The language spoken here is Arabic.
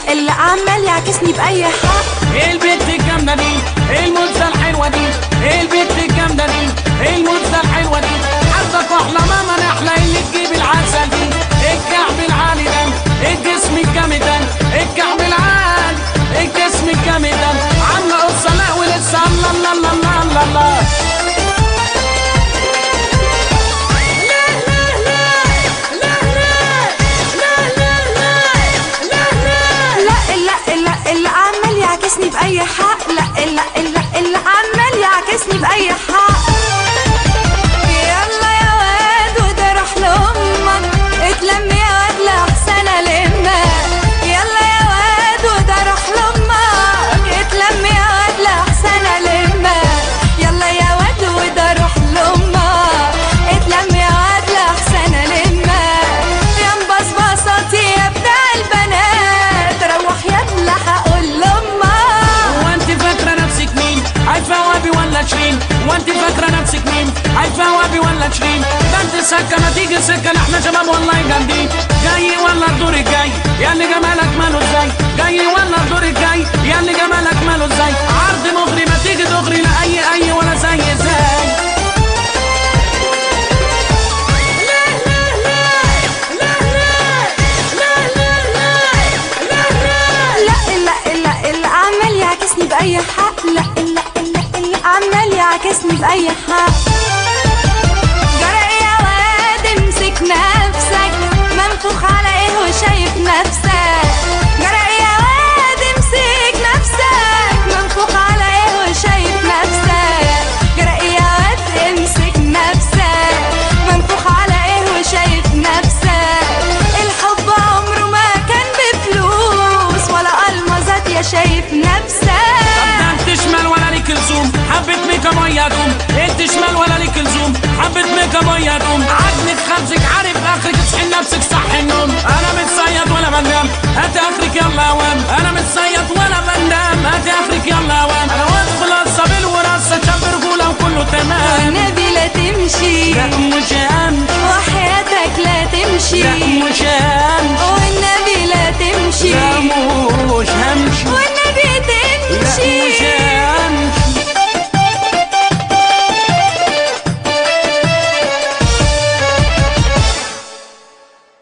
اللي عمال يعكسني بأي حق. ايه البنت الجامدة دي، ايه الموزة الحلوة دي، ايه البنت الجامدة دي، ايه الموزة الحلوة دي، حظك واحلى ماما نحلى اللي تجيب العسل دي. الكعب العالي ده، الجسم الجامد ده، الكعب العالي، الجسم الجامد ده، عاملة قصة لا ولسه الله الله الله الله الله الله. اللي عمال يعكسني بأي حق. لا اللي عمال يعكسني بأي حق. يلا يا واد وده روح لأمك، اتلم يا واد لأحسن ألمك. يلا يا واد وده روح لأمك، اتلم يا واد لأحسن ألمك. يلا يا واد وده روح لأمك، اتلم يا واد لأحسن ألمك. يا مبصبصاتي يا بتاع البنات، روح يا ابلة هقول لأمك. وانت فاكرة نفسك مين؟ عارفة وابي ولا شيرين؟ وانت فاكرة نفسك مين؟ عارفة وابي ولا شيرين؟ ده انت سكة ما تيجي سكة، احنا شباب والله جامدين. جاي ولا الدور الجاي؟ يا اللي جمالك ماله ازاي؟ جاي ولا الدور الجاي؟ يا اللي جمالك ماله ازاي؟ عرض مغري ما تيجي تغري، لا اي ولا زي ازاي. اللي عمال يعكسني بأي حق. لا اللي عمال يعكسني بأي حق. جرى يا واد امسك نفسك، منفوخ على ايه وشايف نفسك. جرى يا واد امسك نفسك، منفوخ على ايه وشايف نفسك. جرى يا واد امسك نفسك، منفوخ على ايه وشايف نفسك. الحب عمره ما كان بفلوس ولا المظات يا شايف نفسك. انت شمال ولا ليك لزوم، حبة ميك اب ويا دوم. انت شمال ولا ليك لزوم، حبة ميك اب ويا دوم. عجنك خبزك عارف اخرك، تصحي نفسك صح النوم. انا متصيد ولا بنام، هات اخرك يلا اوام. انا متصيد ولا بنام، هات اخرك يلا اوام. انا وادخل اصاب الوراثة، شاب رجولة وكله تمام. والنبي لا تمشي، لا مش همشي، وحياتك لا تمشي. لا مش همشي.